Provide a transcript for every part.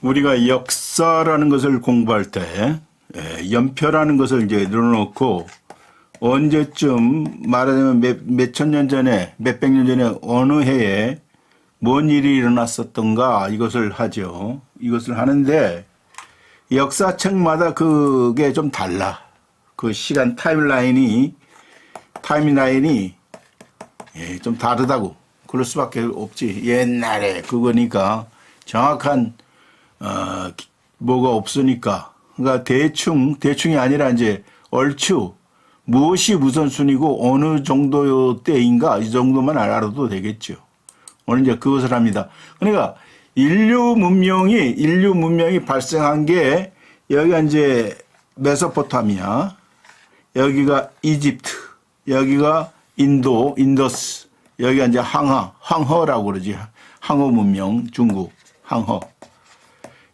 우리가 역사라는 것을 공부할 때 연표라는 것을 이제 늘어놓고 언제쯤 말하자면 몇천 년 전에 몇백 년 전에 어느 해에 뭔 일이 일어났었던가 이것을 하죠. 이것을 하는데 역사책마다 그게 좀 달라. 그 시간 타임라인이 좀 다르다고. 그럴 수밖에 없지. 옛날에 그거니까 정확한 뭐가 없으니까. 그러니까 대충이 아니라 이제 얼추 무엇이 우선순위고 어느 정도 때인가 이 정도만 알아도 되겠죠. 오늘 이제 그것을 합니다. 그러니까 인류 문명이 발생한 게 여기가 이제 메소포타미아, 여기가 이집트, 여기가 인더스, 여기가 이제 황허라고 그러지. 황허 문명, 중국, 황허.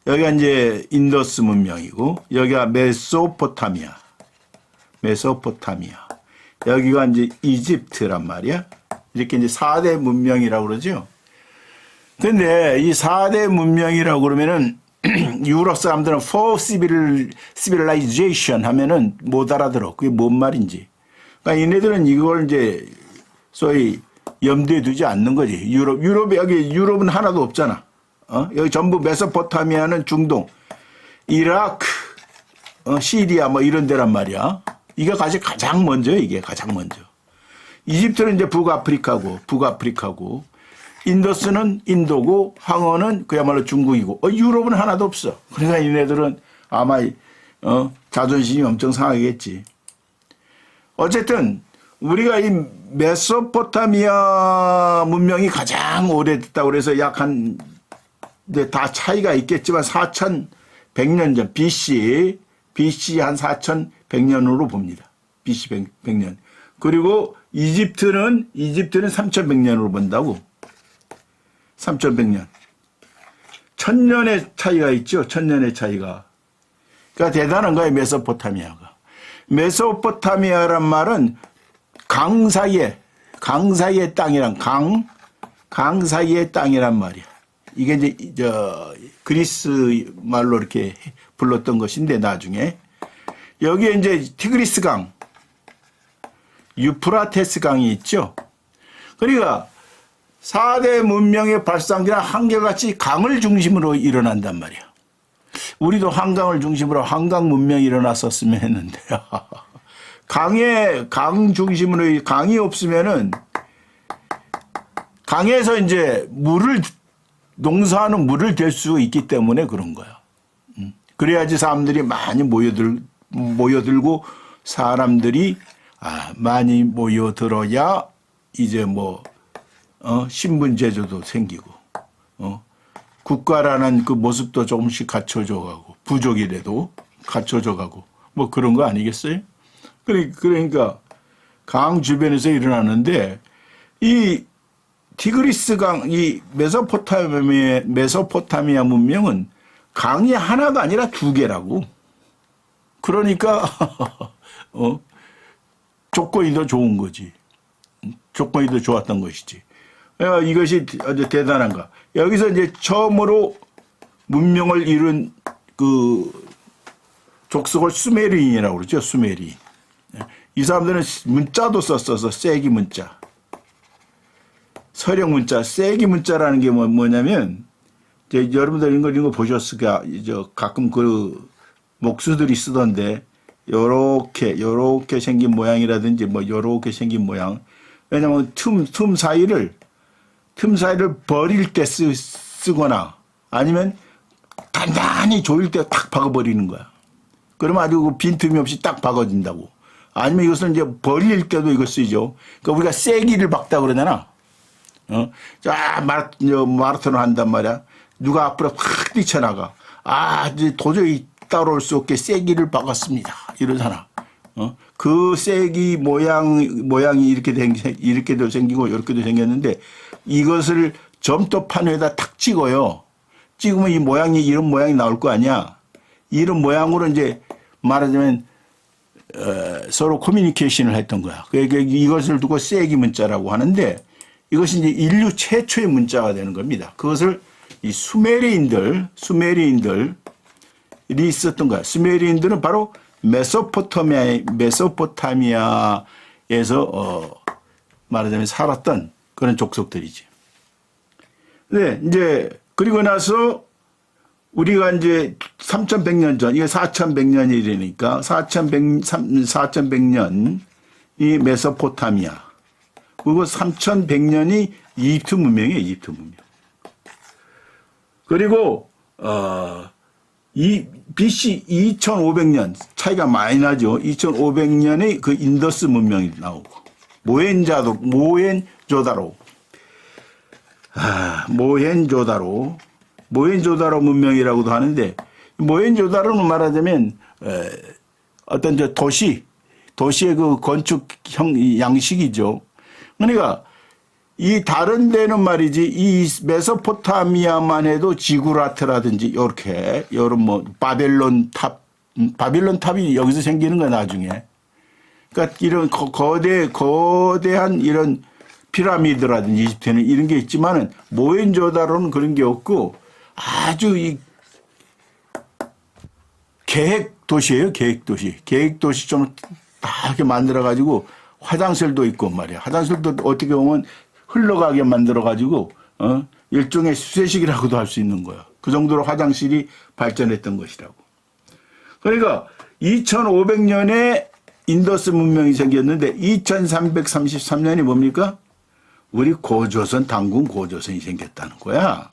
여기가 이제 인더스 문명이고, 여기가 메소포타미아. 여기가 이제 이집트란 말이야. 이렇게 이제 4대 문명이라고 그러죠. 근데 이 4대 문명이라고 그러면은 유럽 사람들은 for civilization 하면은 못 알아들어. 그게 뭔 말인지. 그러니까 얘네들은 이걸 이제 소위 염두에 두지 않는 거지. 유럽은 하나도 없잖아. 여기 전부 메소포타미아는 중동, 이라크, 시리아 뭐 이런 데란 말이야. 이게 가장 먼저. 이집트는 이제 북아프리카고, 인더스는 인도고, 황허는 그야말로 중국이고, 유럽은 하나도 없어. 그러니까 얘네들은 아마, 자존심이 엄청 상하겠지. 어쨌든, 우리가 이 메소포타미아 문명이 가장 오래됐다고 그래서 다 차이가 있겠지만 4100년 전, BC 한 4100년으로 봅니다. BC 100년. 그리고 이집트는 3100년으로 본다고. 3100년. 1000년의 차이가 있죠. 1000년의 차이가. 그러니까 대단한 거예요. 메소포타미아가. 메소포타미아란 말은 강 사이의 땅이란 강 사이의 땅이란 말이야. 이게 이제 그리스 말로 이렇게 불렀던 것인데 나중에 여기에 이제 티그리스 강, 유프라테스 강이 있죠. 그러니까 4대 문명의 발상기는 한결같이 강을 중심으로 일어난단 말이야. 우리도 한강을 중심으로 한강 문명이 일어났었으면 했는데 강 중심으로 강이 없으면은 강에서 이제 농사하는 물을 댈 수 있기 때문에 그런 거야. 그래야지 사람들이 많이 모여들고 사람들이 많이 모여들어야 이제 신분 제도도 생기고 국가라는 그 모습도 조금씩 갖춰져가고 부족이라도 갖춰져가고 그런 거 아니겠어요? 그러니까 강 주변에서 일어나는데 이 티그리스 강, 이 메소포타미아 문명은 강이 하나가 아니라 2개라고. 그러니까 조건이 더 좋은 거지. 조건이 더 좋았던 것이지. 이것이 아주 대단한가. 여기서 이제 처음으로 문명을 이룬 그 족속을 수메르인이라고 그러죠. 수메르인. 이 사람들은 문자도 썼어서 세기 문자. 서령 문자, 세기 문자라는 게 뭐냐면 이제 여러분들 이런 거 보셨을까? 가끔 그 목수들이 쓰던데 요렇게 생긴 모양이라든지 요렇게 생긴 모양. 왜냐면 틈 사이를 버릴 때 쓰거나 아니면 단단히 조일 때 탁 박아버리는 거야. 그러면 아주 그 빈틈이 없이 딱 박아진다고. 아니면 이것은 이제 버릴 때도 이거 쓰죠. 그러니까 우리가 세기를 박다 그러잖아. 마라톤을 한단 말이야. 누가 앞으로 확 뛰쳐나가. 이제 도저히 따라올 수 없게 세기를 박았습니다. 이러잖아. 그 세기 모양이 이렇게도 생기고 이렇게도 생겼는데 이것을 점토판 위에다 탁 찍어요. 찍으면 이런 모양이 나올 거 아니야. 이런 모양으로 이제 말하자면 서로 커뮤니케이션을 했던 거야. 그러니까 이것을 두고 세기 문자라고 하는데 이것이 이제 인류 최초의 문자가 되는 겁니다. 그것을 이 수메리인들이 있었던 거야. 수메리인들은 바로 메소포타미아에서 말하자면 살았던 그런 족속들이지. 네, 이제 그리고 나서 우리가 이제 3100년 전, 이게 4100년이라니까 4100년 이 메소포타미아. 그리고 3100년이 이집트 문명이에요, 이집트 문명. 그리고, 이 BC 2500년 차이가 많이 나죠. 2500년에 그 인더스 문명이 나오고. 모헨조다로 문명이라고도 하는데, 모헨조다로는 말하자면, 어떤 저 도시의 그 건축 양식이죠. 그러니까, 이 다른 데는 말이지, 이 메소포타미아만 해도 지구라트라든지, 요런 뭐, 바벨론 탑이 여기서 생기는 거야, 나중에. 그러니까 이런 거대한 이런 피라미드라든지 이집트는 이런 게 있지만은, 모헨조다로는 그런 게 없고, 아주 이 계획 도시예요, 계획도시. 계획도시 좀 다 이렇게 만들어가지고, 화장실도 있고 말이야. 화장실도 어떻게 보면 흘러가게 만들어가지고 일종의 수세식이라고도 할 수 있는 거야. 그 정도로 화장실이 발전했던 것이라고. 그러니까 2500년에 인더스 문명이 생겼는데 2333년이 뭡니까? 우리 고조선, 당군 고조선이 생겼다는 거야.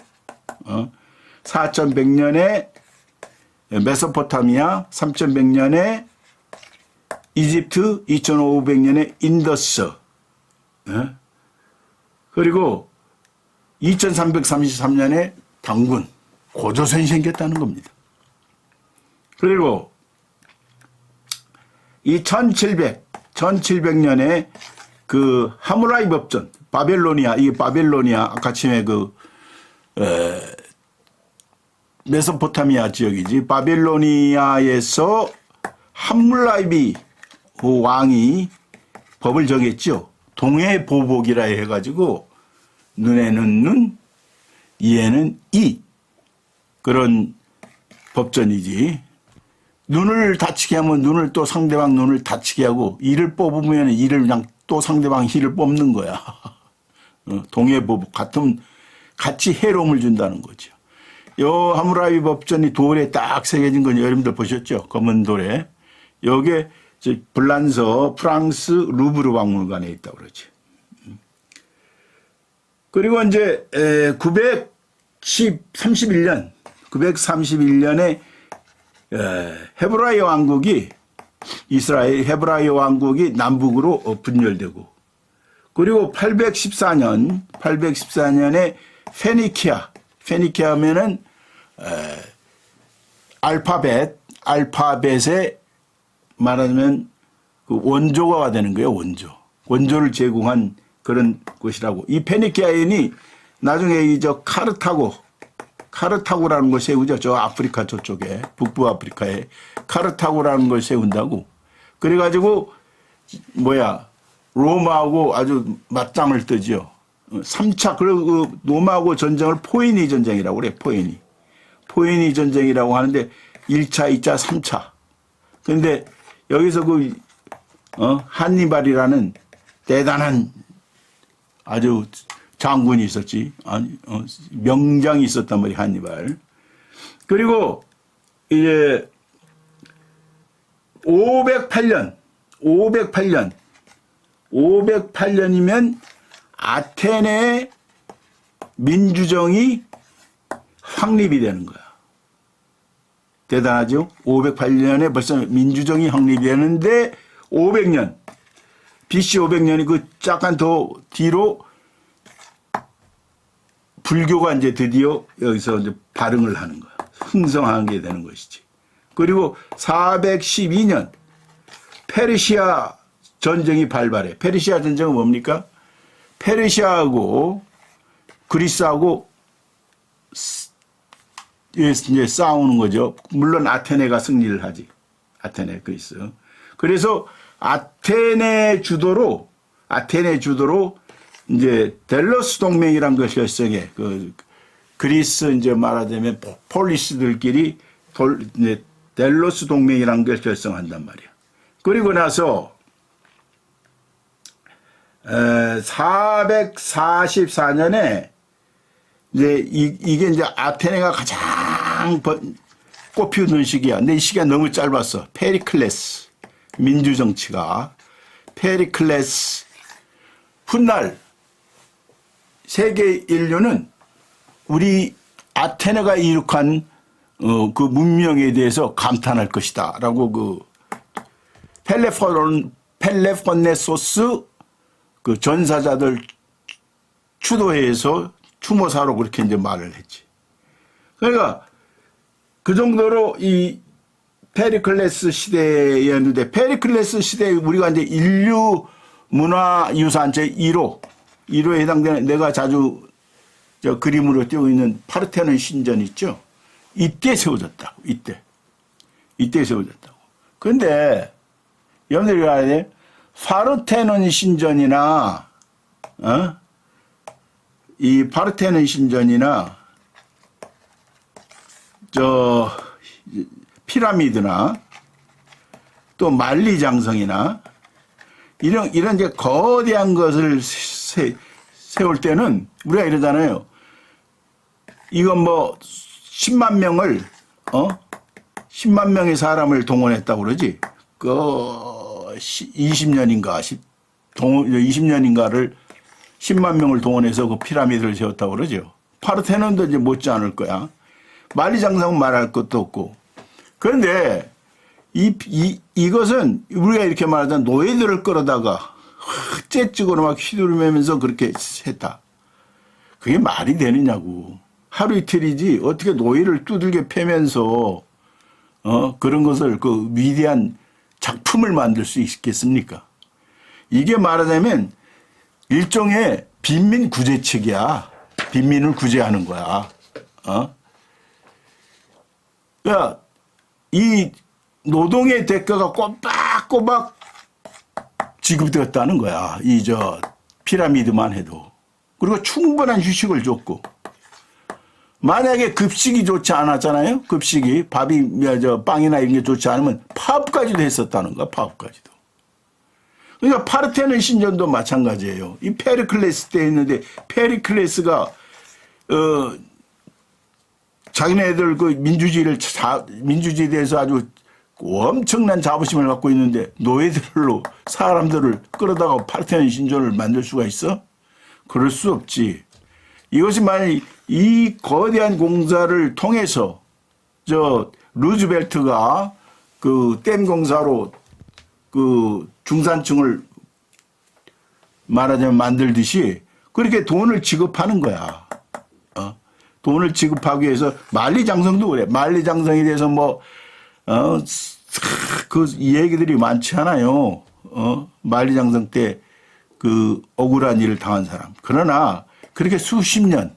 4100년에 메소포타미아, 3100년에 이집트, 2500년에 인더스, 그리고 2333년에 당군, 고조선이 생겼다는 겁니다. 그리고 이 1700년에 그 하무라비 법전, 바벨로니아, 아까 처음에 메소포타미아 지역이지, 바벨로니아에서 함물라이비 그 왕이 법을 정했죠. 동해보복이라 해가지고 눈에는 눈, 이에는 이, 그런 법전이지. 눈을 다치게 하면 눈을 또 상대방 눈을 다치게 하고, 이를 뽑으면 이를 그냥 또 상대방 이를 뽑는 거야. 동해보복 같이 해로움을 준다는 거죠. 요 하무라비 법전이 돌에 딱 새겨진 건 여러분들 보셨죠? 검은 돌에. 여기에 프랑스 루브르 박물관에 있다고 그러지. 그리고 이제 931년에 헤브라이 왕국이, 이스라엘 헤브라이 왕국이 남북으로 분열되고, 그리고 814년에 페니키아면은 알파벳에 말하자면 그 원조가 되는 거예요, 원조를 제공한 그런 곳이라고. 이 페니키아인이 나중에 이저 카르타고라는 걸 세우죠. 저 아프리카 저쪽에, 북부 아프리카에 카르타고라는 걸 세운다고. 그래가지고 로마하고 아주 맞짱을 뜨죠. 3차, 그리고 로마하고 전쟁을 포에니 전쟁이라고 그래, 포에니 전쟁이라고 하는데 1차, 2차, 3차. 그런데 여기서 한니발이라는 대단한 아주 장군이 있었지. 명장이 있었단 말이야, 한니발. 그리고 이제 508년이면 아테네 민주정이 확립이 되는 거야. 대단하죠? 508년에 벌써 민주정이 확립이 되는데 500년, BC 500년이 그 약간 더 뒤로 불교가 이제 드디어 여기서 이제 발흥을 하는 거야. 흥성하게 되는 것이지. 그리고 412년 페르시아 전쟁이 발발해. 페르시아 전쟁은 뭡니까? 페르시아하고 그리스하고 이제 싸우는 거죠. 물론 아테네가 승리를 하지. 아테네, 그리스. 그래서 아테네 주도로 이제 델로스 동맹이란 것이 결성해. 그리스 이제 말하자면 폴리스들끼리 이제 델로스 동맹이라는 걸 결성한단 말이야. 그리고 나서 444년에 이제 이게 이제 아테네가 가장 꽃피우는 시기야. 근데 이 시기가 너무 짧았어. 페리클레스 민주 정치가 페리클레스 훗날 세계 인류는 우리 아테네가 이룩한 그 문명에 대해서 감탄할 것이다라고 그 펠레폰네소스 그 전사자들 추도회에서 추모사로 그렇게 이제 말을 했지. 그러니까 그 정도로 이 페리클레스 시대였는데, 페리클레스 시대에 우리가 이제 인류 문화유산 제1호에 해당되는, 내가 자주 저 그림으로 띄우고 있는 파르테논 신전 있죠? 이때 세워졌다고, 이때 세워졌다고. 그런데 여러분들이 알아야 돼. 파르테논 신전이나, 이 파르테논 신전이나, 피라미드나, 또 만리장성이나, 이런 이제 거대한 것을 세울 때는 우리가 이러잖아요. 이건 뭐, 10만 명을, 10만 명의 사람을 동원했다고 그러지. 20년인가를 10만 명을 동원해서 그 피라미드를 세웠다고 그러죠. 파르테논도 이제 못지 않을 거야. 만리장성은 말할 것도 없고. 그런데 이것은 우리가 이렇게 말하자면 노예들을 끌어다가 째찍으로 막 휘두르면서 그렇게 했다. 그게 말이 되느냐고. 하루 이틀이지 어떻게 노예를 두들겨 패면서 그런 것을 그 위대한 작품을 만들 수 있겠습니까? 이게 말하자면 일종의 빈민 구제책이야. 빈민을 구제하는 거야. 그러니까 이 노동의 대가가 꼬박꼬박 지급되었다는 거야. 이 피라미드만 해도. 그리고 충분한 휴식을 줬고. 만약에 급식이 좋지 않았잖아요. 급식이 빵이나 이런 게 좋지 않으면 파업까지도 했었다는 거야. 파업까지도. 그러니까 파르테논 신전도 마찬가지예요. 이 페리클레스 때 있는데 페리클레스가 자기네들 그 민주주의에 대해서 아주 엄청난 자부심을 갖고 있는데 노예들로 사람들을 끌어다가 파르테논 신전을 만들 수가 있어? 그럴 수 없지. 이것이 만약 이 거대한 공사를 통해서 루즈벨트가 그 댐 공사로 그 중산층을 말하자면 만들듯이 그렇게 돈을 지급하는 거야. 돈을 지급하기 위해서 만리장성도 그래. 만리장성에 대해서 그 얘기들이 많지 않아요. 만리장성 때 그 억울한 일을 당한 사람. 그러나 그렇게 수십 년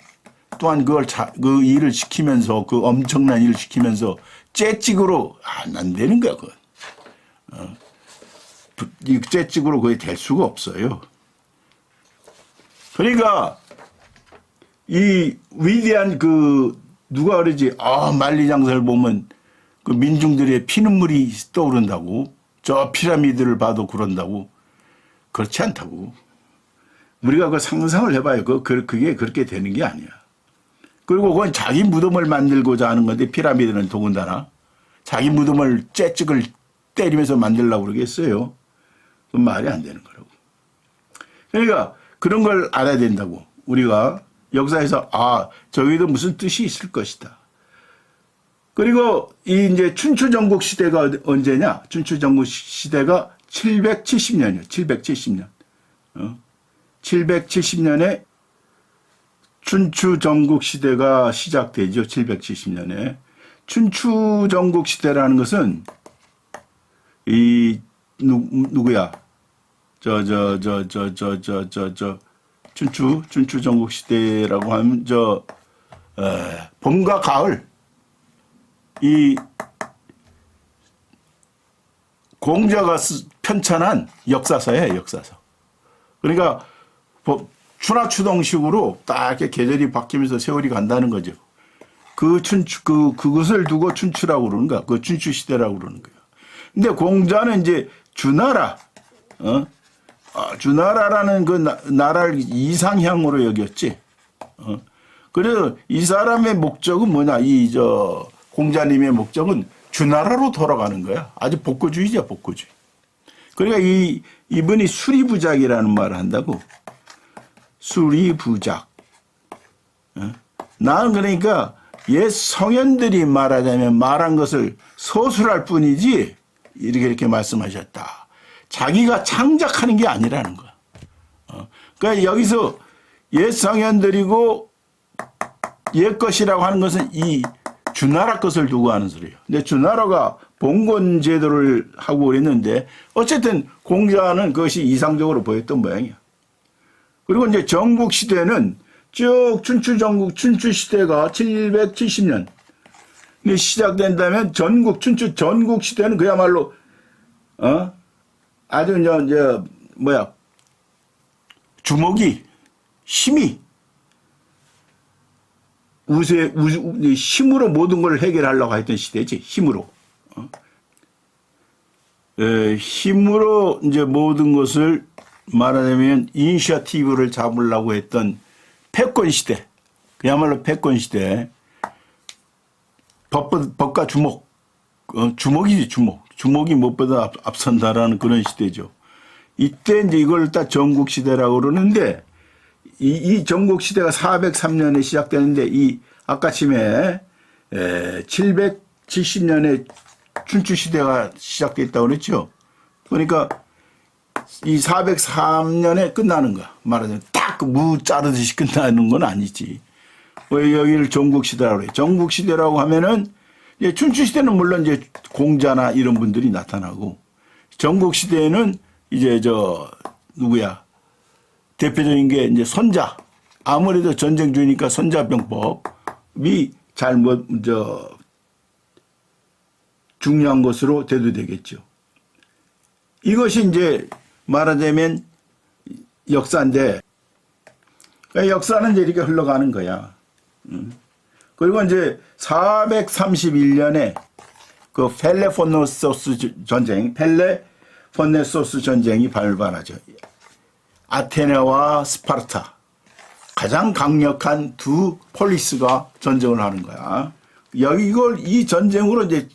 또한 그 일을 시키면서 그 엄청난 일을 시키면서 째찍으로 안 되는 거야. 그건. 이 째찍으로 그게 될 수가 없어요. 그러니까 이 위대한 누가 그러지? 만리장성을 보면 그 민중들의 피눈물이 떠오른다고. 저 피라미드를 봐도 그런다고. 그렇지 않다고. 우리가 그 상상을 해봐요. 그게 그렇게 되는 게 아니야. 그리고 그건 자기 무덤을 만들고자 하는 건데 피라미드는 더군다나 자기 무덤을 째찍을 때리면서 만들려고 그러겠어요. 그건 말이 안 되는 거라고. 그러니까 그런 걸 알아야 된다고. 우리가 역사에서 저기도 무슨 뜻이 있을 것이다. 그리고 이제 춘추전국 시대가 언제냐? 춘추전국 시대가 770년이요. 770년. 770년에 춘추전국 시대가 시작되죠. 770년에. 춘추전국 시대라는 것은 누구야? 춘추전국 시대라고 하면 봄과 가을 이 공자가 편찬한 역사서예요. 역사서. 그러니까 추나추동식으로 딱 이렇게 계절이 바뀌면서 세월이 간다는 거죠. 그것을 두고 춘추라고 그러는 거야. 그 춘추 시대라고 그러는 거야. 근데 공자는 이제 주나라, 주나라라는 그 나라를 이상향으로 여겼지. 그래서 이 사람의 목적은 뭐냐? 공자님의 목적은 주나라로 돌아가는 거야. 아주 복고주의자, 복고주의. 그러니까 이분이 수리부작이라는 말을 한다고. 수리부작. 나는 그러니까 옛 성현들이 말한 것을 서술할 뿐이지 이렇게 말씀하셨다. 자기가 창작하는 게 아니라는 거야. 그러니까 여기서 옛 성현들이고 옛 것이라고 하는 것은 이 주나라 것을 두고 하는 소리예요. 근데 주나라가 봉건 제도를 하고 그랬는데 어쨌든 공자는 그것이 이상적으로 보였던 모양이야. 그리고 이제 전국 시대는 쭉 춘추 시대가 770년 시작된다면 춘추 전국 시대는 그야말로 아주 주먹이 힘이 힘으로 모든 걸 해결하려고 했던 시대지. 힘으로. 힘으로 이제 모든 것을 말하자면 이니셔티브를 잡으려고 했던 패권 시대. 그야말로 패권 시대. 법과 주목. 주목이지, 주목. 주목이 무엇보다 앞선다라는 그런 시대죠. 이때 이제 이걸 딱 전국 시대라고 그러는데 이 전국 시대가 403년에 시작되는데 아까 침에 770년에 춘추 시대가 시작됐다고 그랬죠. 그러니까 이 403년에 끝나는 거야. 말하자면 딱 무 자르듯이 끝나는 건 아니지. 왜 여기를 전국 시대라고 그래? 전국 시대라고 하면은 이제 춘추 시대는 물론 이제 공자나 이런 분들이 나타나고 전국 시대에는 이제 누구야? 대표적인 게 이제 손자. 아무래도 전쟁주의니까 손자병법이 중요한 것으로 대두되겠죠. 이것이 이제 말하자면 역사인데, 역사는 이제 이렇게 흘러가는 거야. 그리고 이제 431년에 그 펠레폰네소스 전쟁이 발발하죠. 아테네와 스파르타. 가장 강력한 두 폴리스가 전쟁을 하는 거야. 이 전쟁으로 이제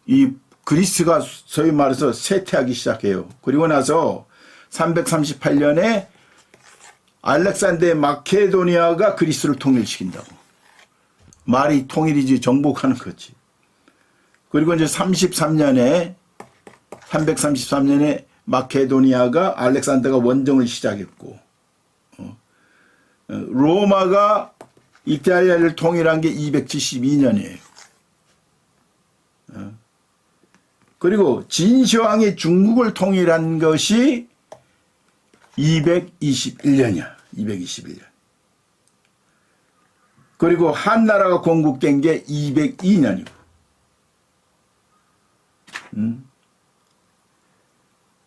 이 그리스가 소위 말해서 쇠퇴하기 시작해요. 그리고 나서 338년에 알렉산더 마케도니아가 그리스를 통일시킨다고. 말이 통일이지 정복하는 거지. 그리고 이제 333년에 마케도니아가 알렉산더가 원정을 시작했고, 로마가 이탈리아를 통일한 게 272년이에요. 그리고 진시황이 중국을 통일한 것이 221년이야. 221년. 그리고 한나라가 건국된 게 202년이고.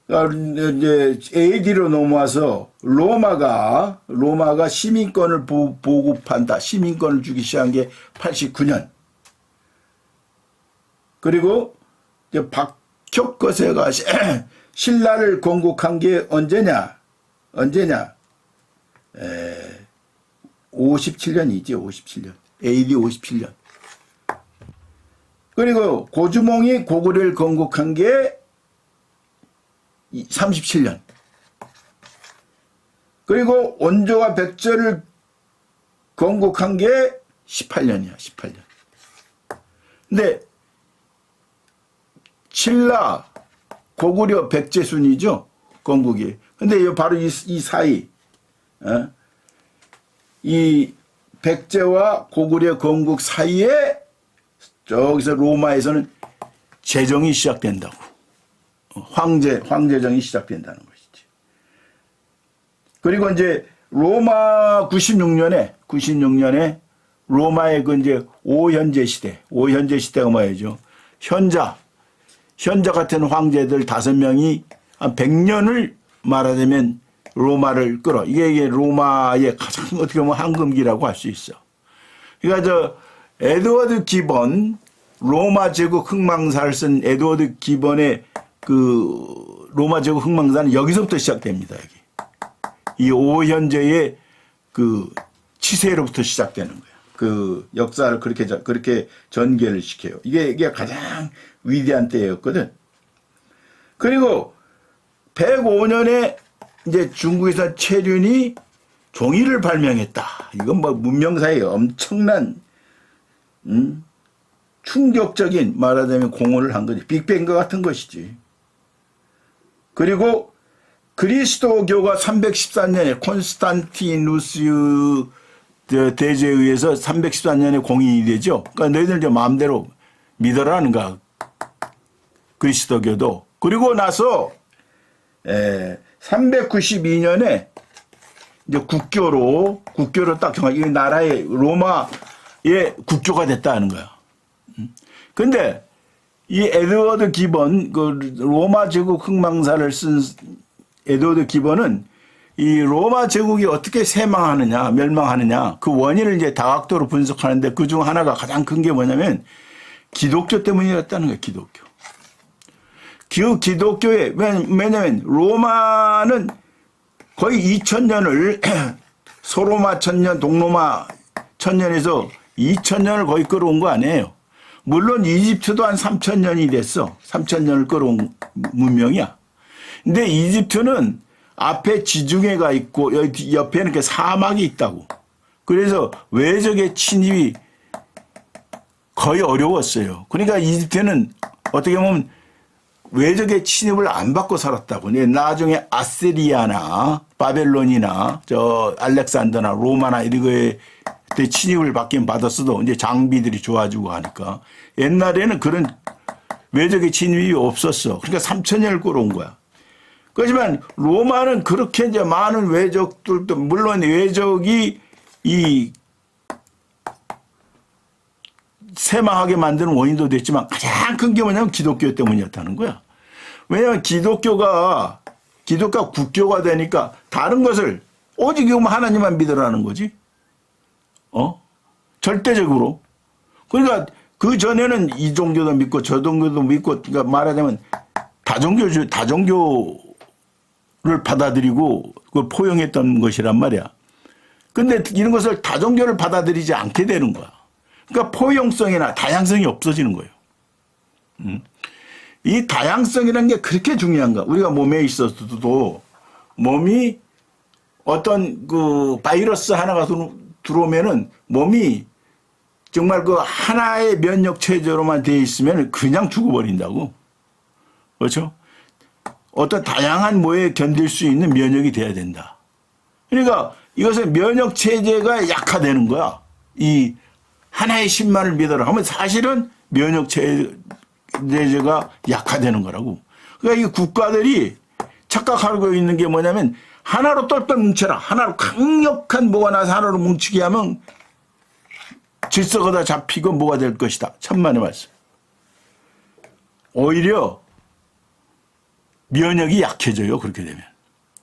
이제 AD로 넘어와서 로마가 시민권을 보급한다. 시민권을 주기 시작한 게 89년. 그리고 이제 박혁거세가 신라를 건국한 게 언제냐? 57년이지, 57년. AD 57년. 그리고 고주몽이 고구려를 건국한 게 37년. 그리고 원조가 백제를 건국한 게 18년이야, 18년. 근데 신라, 고구려, 백제 순이죠, 건국이. 근데 바로 이 사이, 이 백제와 고구려 건국 사이에 저기서 로마에서는 제정이 시작된다고. 황제정이 시작된다는 것이지. 그리고 이제 로마 96년에 로마의 그 이제 오현제 시대가 뭐예요? 현자 같은 황제들 5명이 한 100년을 말하자면 로마를 끌어. 이게 로마의 가장 어떻게 보면 황금기라고 할 수 있어. 그러니까 저 에드워드 기본, 로마 제국 흥망사를 쓴 에드워드 기본의 그 로마 제국 흥망사는 여기서부터 시작됩니다. 여기. 이 오현저의 그 치세로부터 시작되는 거예요. 그 역사를 그렇게 전개를 시켜요. 이게 가장 위대한 때였거든. 그리고 105년에 이제 중국에서 채륜이 종이를 발명했다. 이건 뭐 문명사에 엄청난 충격적인 말하자면 공헌을 한 거지. 빅뱅과 같은 것이지. 그리고 그리스도교가 314년에 콘스탄티누스 대제에 의해서 314년에 공인이 되죠. 그러니까 너희들 이제 마음대로 믿어라는 거야. 그리스도교도. 그리고 나서 392년에 이제 국교로 딱 정하게 이 나라의 로마의 국교가 됐다는 거야. 근데 이 에드워드 기본 그 로마 제국 흥망사를 쓴 에드워드 기본은 이 로마 제국이 어떻게 멸망하느냐 그 원인을 이제 다각도로 분석하는데 그 중 하나가 가장 큰 게 뭐냐면 기독교 때문이었다는 거예요. 기독교에 왜냐면 로마는 거의 2000년을 소로마 1000년 동로마 1000년에서 2000년을 거의 끌어온 거 아니에요. 물론 이집트도 한 3000년이 됐어. 3000년을 끌어온 문명이야. 근데 이집트는 앞에 지중해가 있고 옆에는 이렇게 사막이 있다고. 그래서 외적의 침입이 거의 어려웠어요. 그러니까 이집트는 어떻게 보면 외적의 침입을 안 받고 살았다고. 나중에 아시리아나 바벨론이나 저 알렉산더나 로마나 이런 거에 침입을 받긴 받았어도 이제 장비들이 좋아지고 하니까 옛날에는 그런 외적의 침입이 없었어. 그러니까 3000년을 끌어온 거야. 그렇지만 로마는 그렇게 이제 많은 외적들도 물론 외적이 이 쇠망하게 만드는 원인도 됐지만 가장 큰 게 뭐냐면 기독교 때문이었다는 거야. 왜냐하면 기독교가 국교가 되니까 다른 것을 오직 하나님만 믿으라는 거지. 절대적으로. 그러니까 그 전에는 이 종교도 믿고 저 종교도 믿고 그러니까 말하자면 다종교를 받아들이고 그걸 포용했던 것이란 말이야. 근데 이런 것을 다종교를 받아들이지 않게 되는 거야. 그러니까 포용성이나 다양성이 없어지는 거예요. 이 다양성이라는 게 그렇게 중요한가. 우리가 몸에 있어서도 몸이 어떤 그 바이러스 하나가 들어오면은 몸이 정말 그 하나의 면역 체제로만 되어 있으면 그냥 죽어버린다고. 그렇죠? 어떤 다양한 모에 견딜 수 있는 면역이 돼야 된다. 그러니까 이것은 면역 체제가 약화되는 거야. 이 하나의 신만을 믿어라 하면 사실은 면역 체제가 약화되는 거라고. 그러니까 이 국가들이 착각하고 있는 게 뭐냐면 하나로 똘똘 뭉쳐라. 하나로 강력한 뭐가 나서 하나로 뭉치게 하면 질서가 다 잡히고 뭐가 될 것이다. 천만의 말씀. 오히려 면역이 약해져요. 그렇게 되면.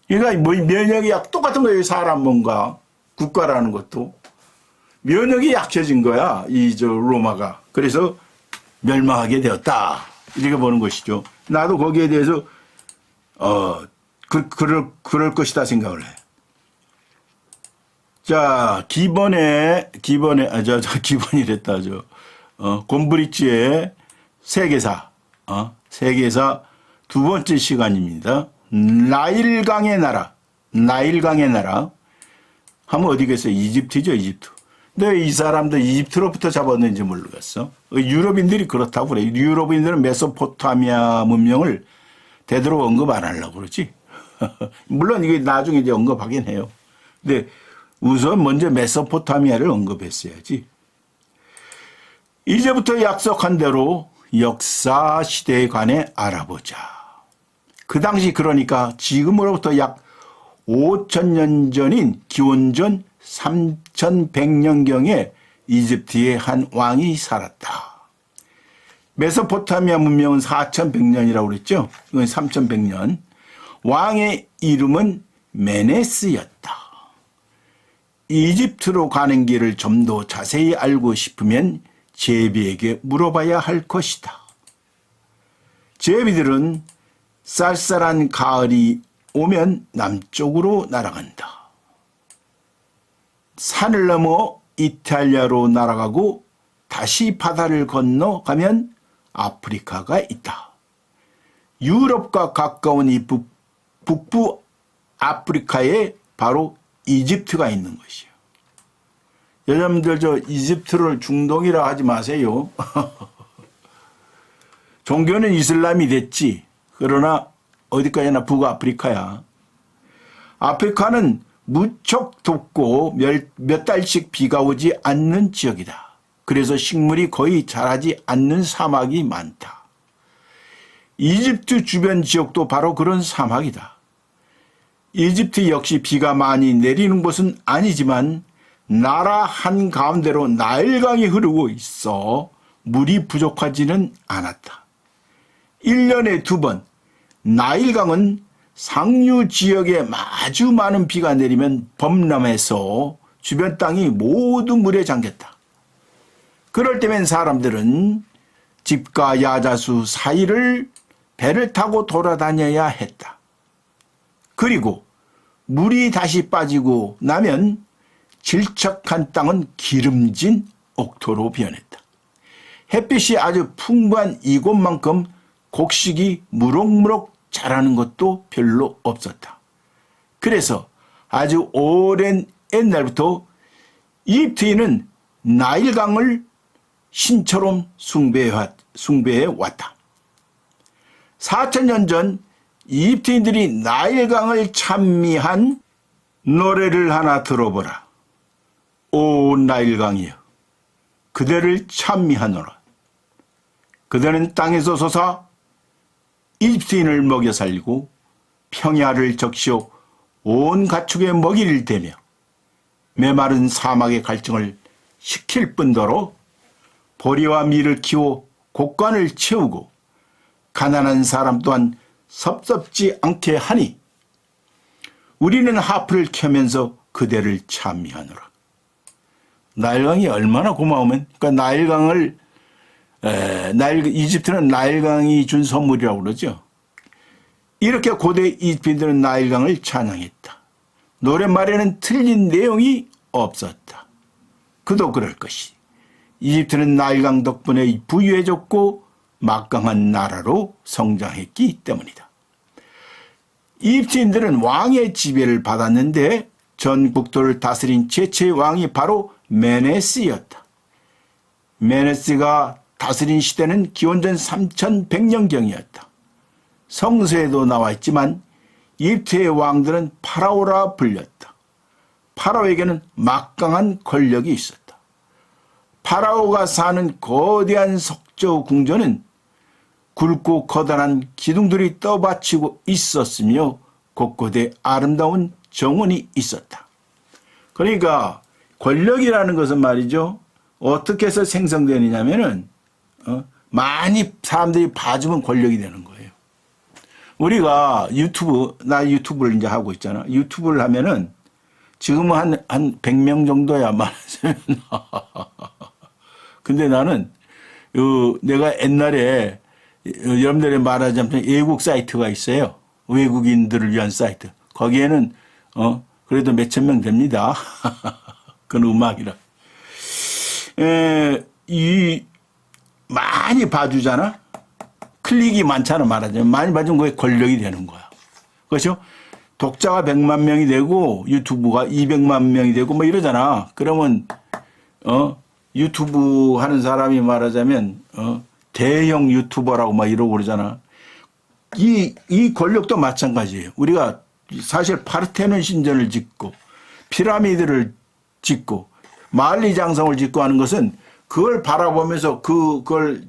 그러니까 뭐 면역이 똑같은 거예요. 사람 뭔가 국가라는 것도. 면역이 약해진 거야. 이 로마가. 그래서 멸망하게 되었다. 이렇게 보는 것이죠. 나도 거기에 대해서 그럴 것이다 생각을 해. 자, 기본이랬다. 곰브리츠의 세계사. 세계사 두 번째 시간입니다. 나일강의 나라. 하면 어디겠어요? 이집트죠, 이집트. 근데 이 사람도 이집트로부터 잡았는지 모르겠어. 유럽인들이 그렇다고 그래. 유럽인들은 메소포타미아 문명을 되도록 언급 안 하려고 그러지. 물론 이게 나중에 이제 언급하긴 해요. 근데 우선 먼저 메소포타미아를 언급했어야지. 이제부터 약속한 대로 역사 시대에 관해 알아보자. 그 당시 그러니까 지금으로부터 약 5,000년 전인 기원전 3,100년경에 이집트의 한 왕이 살았다. 메소포타미아 문명은 4,100년이라고 그랬죠. 이건 3,100년. 왕의 이름은 메네스였다. 이집트로 가는 길을 좀 더 자세히 알고 싶으면 제비에게 물어봐야 할 것이다. 제비들은 쌀쌀한 가을이 오면 남쪽으로 날아간다. 산을 넘어 이탈리아로 날아가고 다시 바다를 건너가면 아프리카가 있다. 유럽과 가까운 이 북부 아프리카에 바로 이집트가 있는 것이요. 여러분들 저 이집트를 중동이라 하지 마세요. 종교는 이슬람이 됐지. 그러나 어디까지나 북아프리카야. 아프리카는 무척 덥고 몇 달씩 비가 오지 않는 지역이다. 그래서 식물이 거의 자라지 않는 사막이 많다. 이집트 주변 지역도 바로 그런 사막이다. 이집트 역시 비가 많이 내리는 곳은 아니지만 나라 한가운데로 나일강이 흐르고 있어 물이 부족하지는 않았다. 1년에 2번 나일강은 상류 지역에 아주 많은 비가 내리면 범람해서 주변 땅이 모두 물에 잠겼다. 그럴 때면 사람들은 집과 야자수 사이를 배를 타고 돌아다녀야 했다. 그리고 물이 다시 빠지고 나면 질척한 땅은 기름진 옥토로 변했다. 햇빛이 아주 풍부한 이곳만큼 곡식이 무럭무럭 자라는 것도 별로 없었다. 그래서 아주 오랜 옛날부터 이집트인은 나일강을 신처럼 숭배해 왔다. 4,000년 전 이집트인들이 나일강을 찬미한 노래를 하나 들어보라. 오 나일강이여, 그대를 찬미하노라. 그대는 땅에서 솟아 이집트인을 먹여 살리고 평야를 적시어 온 가축의 먹이를 대며 메마른 사막의 갈증을 식힐 뿐더러 보리와 밀을 키워 곡간을 채우고 가난한 사람 또한 섭섭지 않게 하니 우리는 하프를 켜면서 그대를 찬미하노라. 나일강이 얼마나 고마우면, 그러니까 나일강을 이집트는 나일강이 준 선물이라고 그러죠. 이렇게 고대 이집트인들은 나일강을 찬양했다. 노랫말에는 틀린 내용이 없었다. 그도 그럴 것이. 이집트는 나일강 덕분에 부유해졌고 막강한 나라로 성장했기 때문이다. 이집트인들은 왕의 지배를 받았는데 전 국토를 다스린 최초의 왕이 바로 메네스였다. 메네스가 다스린 시대는 기원전 3100년경이었다. 성서에도 나와 있지만 이집트의 왕들은 파라오라 불렸다. 파라오에게는 막강한 권력이 있었다. 파라오가 사는 거대한 석조 궁전은 굵고 커다란 기둥들이 떠받치고 있었으며 곳곳에 아름다운 정원이 있었다. 그러니까 권력이라는 것은 말이죠, 어떻게 해서 생성되느냐면은 많이 사람들이 봐주면 권력이 되는 거예요. 우리가 나 유튜브를 이제 하고 있잖아. 유튜브를 하면은 지금은 한 100명 정도야 말하자면. 근데 나는 내가 옛날에 여러분들이 말하자면 외국 사이트가 있어요. 외국인들을 위한 사이트. 거기에는 그래도 몇천 명 됩니다. 그건 음악이라. 많이 봐주잖아. 클릭이 많잖아 말하자면. 많이 봐주면 그게 권력이 되는 거야. 그렇죠? 독자가 100만 명이 되고 유튜브가 200만 명이 되고 뭐 이러잖아. 그러면 유튜브 하는 사람이 말하자면 대형 유튜버라고 막 이러고 그러잖아. 이 권력도 마찬가지예요. 우리가 사실 파르테논 신전을 짓고 피라미드를 짓고 만리장성을 짓고 하는 것은 그걸 바라보면서 그걸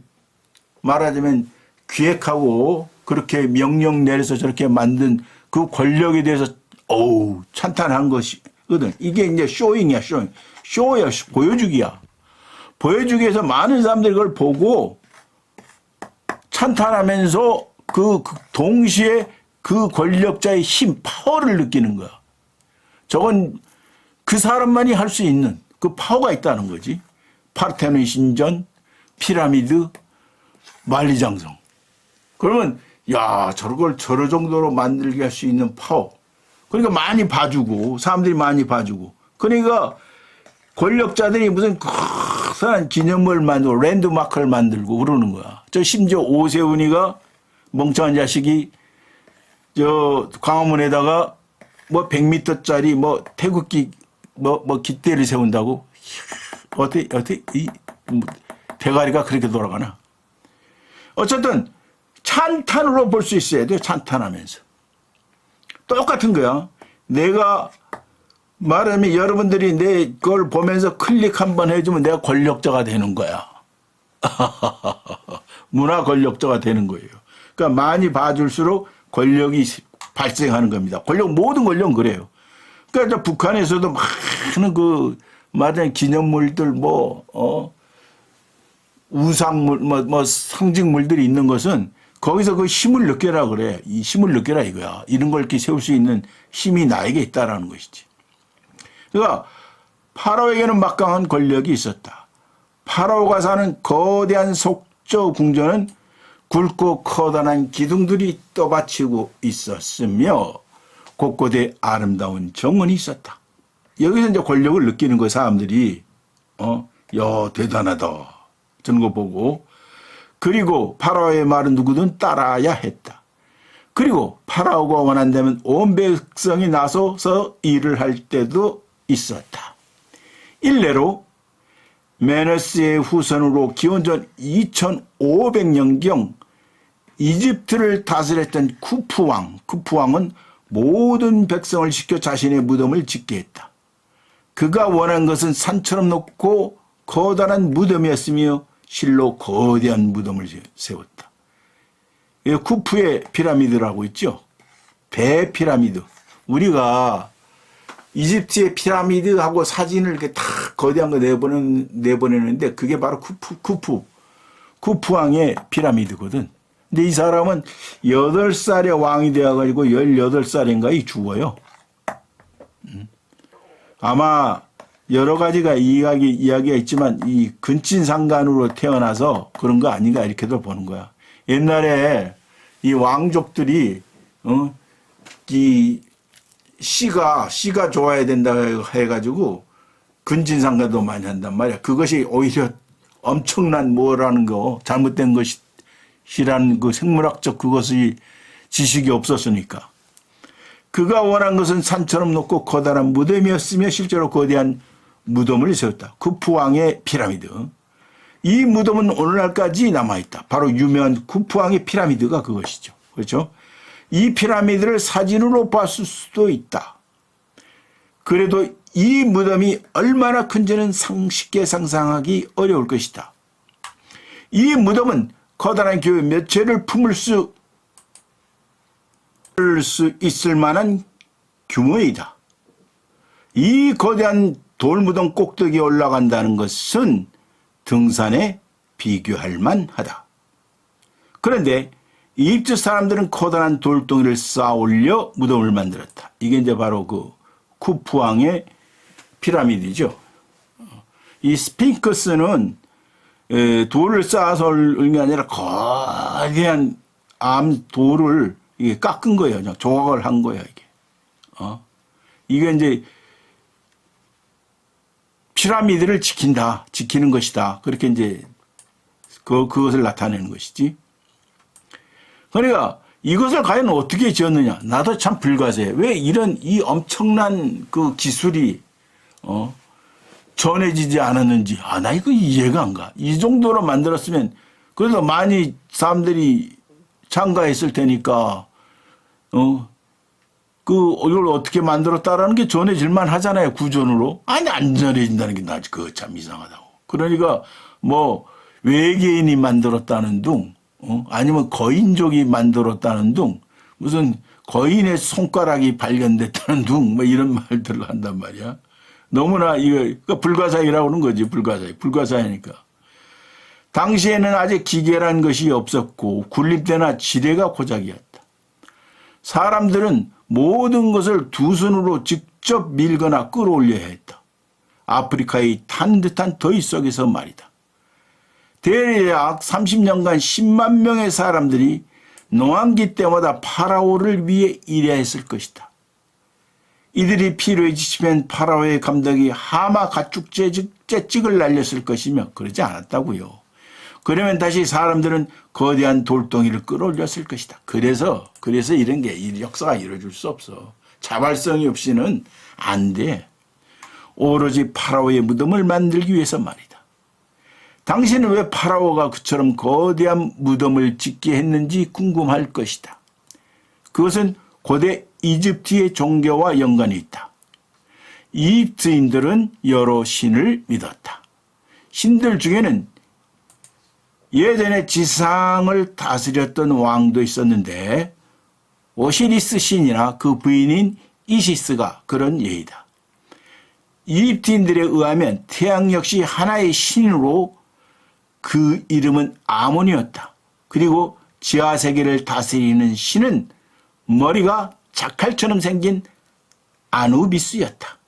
말하자면 기획하고 그렇게 명령 내려서 저렇게 만든 그 권력에 대해서 찬탄한 것이거든. 이게 이제 쇼잉이야, 쇼잉. 쇼야, 보여주기야. 보여주기 위해서 많은 사람들이 그걸 보고 찬탄하면서 그 동시에 그 권력자의 힘, 파워를 느끼는 거야. 저건 그 사람만이 할 수 있는 그 파워가 있다는 거지. 파르테논 신전, 피라미드, 만리장성. 그러면 야, 저걸 저런 정도로 만들게 할 수 있는 파워. 그러니까 많이 봐주고 사람들이 많이 봐주고 그러니까 권력자들이 무슨 커다란 기념물 만들고 랜드마크를 만들고 그러는 거야. 저 심지어 오세훈이가 멍청한 자식이 저 광화문에다가 뭐 100m짜리 뭐 태극기 뭐 깃대를 세운다고 어떻게 이 대가리가 그렇게 돌아가나? 어쨌든 찬탄으로 볼 수 있어야 돼요. 찬탄하면서 똑같은 거야. 내가 말하면 여러분들이 내 걸 보면서 클릭 한번 해주면 내가 권력자가 되는 거야. 문화 권력자가 되는 거예요. 그러니까 많이 봐줄수록 권력이 발생하는 겁니다. 모든 권력은 그래요. 그러니까 북한에서도 많은 그 말하자면 기념물들 우상물 상징물들이 있는 것은 거기서 그 힘을 느껴라 그래. 이 힘을 느껴라 이거야. 이런 걸 이렇게 세울 수 있는 힘이 나에게 있다라는 것이지. 그러니까 파라오에게는 막강한 권력이 있었다. 파라오가 사는 거대한 속저 궁전은 굵고 커다란 기둥들이 떠받치고 있었으며 곳곳에 아름다운 정원이 있었다. 여기서 이제 권력을 느끼는 거 사람들이 야 대단하다 저런 거 보고 그리고 파라오의 말은 누구든 따라야 했다. 그리고 파라오가 원한다면 온 백성이 나서서 일을 할 때도 있었다. 일례로 메네스의 후손으로 기원전 2500년경 이집트를 다스렸던 쿠프 왕. 쿠프 왕은 모든 백성을 시켜 자신의 무덤을 짓게 했다. 그가 원한 것은 산처럼 높고 커다란 무덤이었으며 실로 거대한 무덤을 세웠다. 쿠프의 피라미드라고 있죠. 배 피라미드. 우리가 이집트의 피라미드하고 사진을 이렇게 다 거대한 거 내보내는데 그게 바로 쿠프 왕의 피라미드거든. 근데 이 사람은 8살에 왕이 되어가지고 18살인가에 죽어요. 아마 여러 가지가 이야기가 있지만 이 근친상간으로 태어나서 그런 거 아닌가 이렇게도 보는 거야. 옛날에 이 왕족들이 이 씨가 좋아야 된다 해가지고 근친상간도 많이 한단 말이야. 그것이 오히려 엄청난 뭐라는 거 잘못된 것이라는 그 생물학적 그것이 지식이 없었으니까. 그가 원한 것은 산처럼 높고 커다란 무덤이었으며 실제로 거대한 무덤을 세웠다. 쿠프 왕의 피라미드. 이 무덤은 오늘날까지 남아있다. 바로 유명한 쿠프 왕의 피라미드가 그것이죠. 그렇죠? 이 피라미드를 사진으로 봤을 수도 있다. 그래도 이 무덤이 얼마나 큰지는 쉽게 상상하기 어려울 것이다. 이 무덤은 커다란 교회 몇 채를 품을 수 있을 만한 규모이다. 이 거대한 돌무덤 꼭대기에 올라간다는 것은 등산에 비교할 만하다. 그런데 이집트 사람들은 커다란 돌덩이를 쌓아 올려 무덤을 만들었다. 이게 이제 바로 그 쿠프 왕의 피라미드죠. 이 스핑크스는 돌을 쌓아서 올린 게 아니라 거대한 돌을 이게 깎은 거예요. 그냥 조각을 한 거야, 이게. 이게 이제 피라미드를 지키는 것이다. 그렇게 이제 그것을 나타내는 것이지. 그러니까 이것을 과연 어떻게 지었느냐? 나도 참 불가사해. 왜 이 엄청난 그 기술이 전해지지 않았는지. 나 이거 이해가 안 가. 이 정도로 만들었으면 그래도 많이 사람들이 참가했을 테니까 이걸 어떻게 만들었다라는 게 전해질만 하잖아요. 구전으로. 아니 안 전해진다는 게 나 그거 참 이상하다고. 그러니까 뭐 외계인이 만들었다는 둥 아니면 거인족이 만들었다는 둥 무슨 거인의 손가락이 발견됐다는 둥 뭐 이런 말들을 한단 말이야. 너무나 그러니까 불가사의라고 하는 거지. 불가사의니까. 당시에는 아직 기계라는 것이 없었고 군림대나 지뢰가 고작이었다. 사람들은 모든 것을 두 손으로 직접 밀거나 끌어올려야 했다. 아프리카의 탄 듯한 더위 속에서 말이다. 대략 30년간 10만 명의 사람들이 농한기 때마다 파라오를 위해 일해야 했을 것이다. 이들이 피로에 지치면 파라오의 감독이 하마 가축 채찍을 날렸을 것이며 그러지 않았다고요. 그러면 다시 사람들은 거대한 돌덩이를 끌어올렸을 것이다. 그래서 이런 게 역사가 이루어질 수 없어. 자발성이 없이는 안 돼. 오로지 파라오의 무덤을 만들기 위해서 말이다. 당신은 왜 파라오가 그처럼 거대한 무덤을 짓게 했는지 궁금할 것이다. 그것은 고대 이집트의 종교와 연관이 있다. 이집트인들은 여러 신을 믿었다. 신들 중에는 예전에 지상을 다스렸던 왕도 있었는데 오시리스 신이나 그 부인인 이시스가 그런 예이다. 이집트인들에 의하면 태양 역시 하나의 신으로 그 이름은 아몬이었다. 그리고 지하세계를 다스리는 신은 머리가 자칼처럼 생긴 아누비스였다.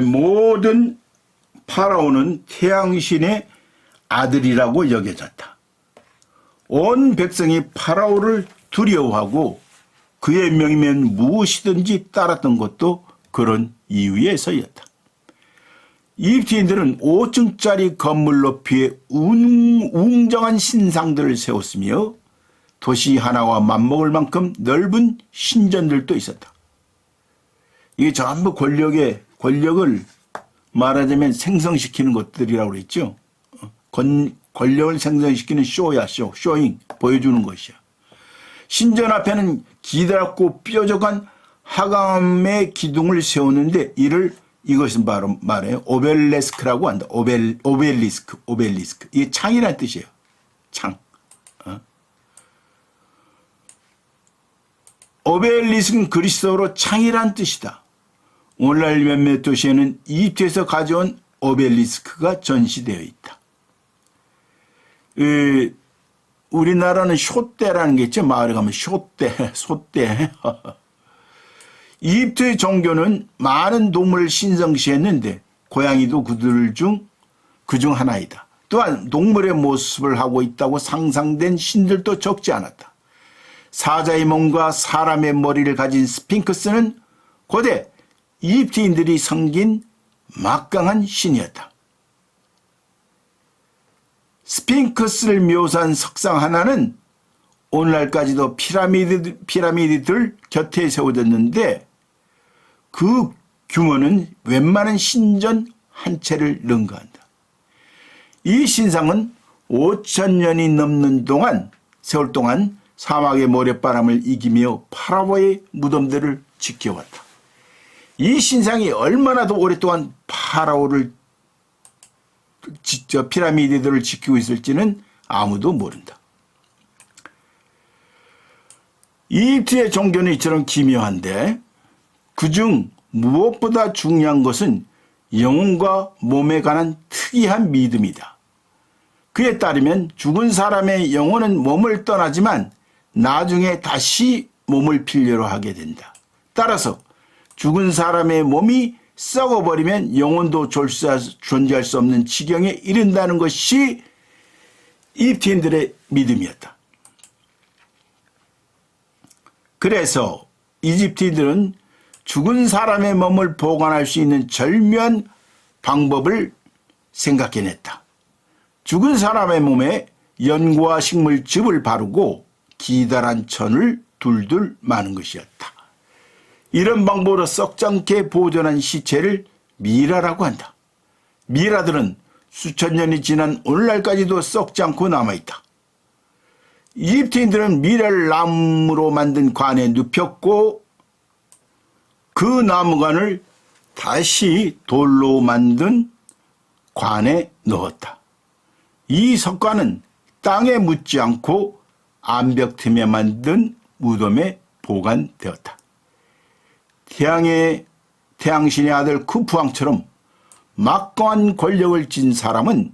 모든 파라오는 태양신의 아들이라고 여겨졌다. 온 백성이 파라오를 두려워하고 그의 명이면 무엇이든지 따랐던 것도 그런 이유에서였다. 이집트인들은 5층짜리 건물 높이에 웅장한 신상들을 세웠으며 도시 하나와 맞먹을 만큼 넓은 신전들도 있었다. 이게 전부 권력을 말하자면 생성시키는 것들이라고 그랬죠. 권력을 생성시키는 쇼잉, 보여주는 것이야. 신전 앞에는 기다랗고 뾰족한 하감의 기둥을 세웠는데 이것은 바로 말해요. 오벨레스크라고 한다. 오벨리스크. 이게 창이라는 뜻이에요. 창. 오벨리스크는 그리스어로 창이란 뜻이다. 오늘날 몇몇 도시에는 이집트에서 가져온 오벨리스크가 전시되어 있다. 우리나라는 숏대라는 게 있죠. 마을에 가면 숏대. 이집트의 종교는 많은 동물을 신성시했는데 고양이도 그중 하나이다. 또한 동물의 모습을 하고 있다고 상상된 신들도 적지 않았다. 사자의 몸과 사람의 머리를 가진 스핑크스는 고대 이집트인들이 섬긴 막강한 신이었다. 스핑크스를 묘사한 석상 하나는 오늘날까지도 피라미드들 곁에 세워졌는데 그 규모는 웬만한 신전 한 채를 능가한다. 이 신상은 5,000년이 넘는 세월 동안 사막의 모래바람을 이기며 파라오의 무덤들을 지켜왔다. 이 신상이 얼마나 더 오랫동안 파라오를 피라미드들을 지키고 있을지는 아무도 모른다. 이집트의 종교는 이처럼 기묘한데 그중 무엇보다 중요한 것은 영혼과 몸에 관한 특이한 믿음이다. 그에 따르면 죽은 사람의 영혼은 몸을 떠나지만 나중에 다시 몸을 필요로 하게 된다. 따라서 죽은 사람의 몸이 썩어버리면 영혼도 존재할 수 없는 지경에 이른다는 것이 이집트인들의 믿음이었다. 그래서 이집트인들은 죽은 사람의 몸을 보관할 수 있는 절묘한 방법을 생각해냈다. 죽은 사람의 몸에 연고와 식물즙을 바르고 기다란 천을 둘둘 마는 것이었다. 이런 방법으로 썩지 않게 보존한 시체를 미라라고 한다. 미라들은 수천 년이 지난 오늘날까지도 썩지 않고 남아있다. 이집트인들은 미라를 나무로 만든 관에 눕혔고 그 나무관을 다시 돌로 만든 관에 넣었다. 이 석관은 땅에 묻지 않고 암벽 틈에 만든 무덤에 보관되었다. 태양신의 아들 쿠프왕처럼 막강한 권력을 쥔 사람은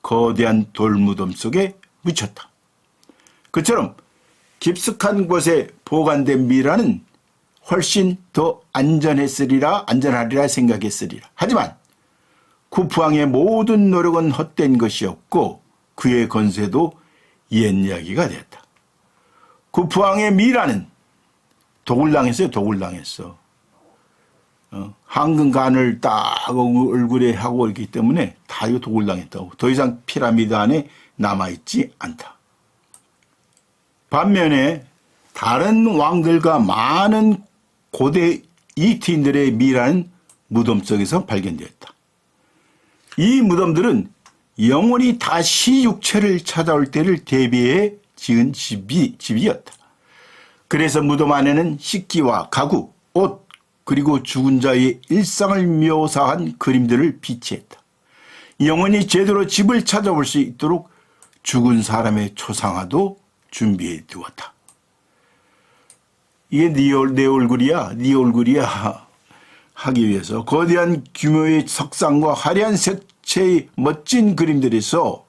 거대한 돌무덤 속에 묻혔다. 그처럼 깊숙한 곳에 보관된 미라는 훨씬 더 안전하리라 생각했으리라. 하지만 쿠프왕의 모든 노력은 헛된 것이었고 그의 건세도 옛 이야기가 되었다. 쿠프왕의 미라는 독을 당했어요. 독을 당했어. 황금간을 딱 얼굴에 하고 있기 때문에 다 이거 독을 당했다고. 더 이상 피라미드 안에 남아있지 않다. 반면에 다른 왕들과 많은 고대 이티인들의 미라는 무덤 속에서 발견되었다. 이 무덤들은 영혼이 다시 육체를 찾아올 때를 대비해 지은 집이었다. 그래서 무덤 안에는 식기와 가구, 옷, 그리고 죽은 자의 일상을 묘사한 그림들을 비치했다. 영혼이 제대로 집을 찾아올 수 있도록 죽은 사람의 초상화도 준비해 두었다. 이게 네 얼굴이야 하기 위해서 거대한 규모의 석상과 화려한 색채의 멋진 그림들에서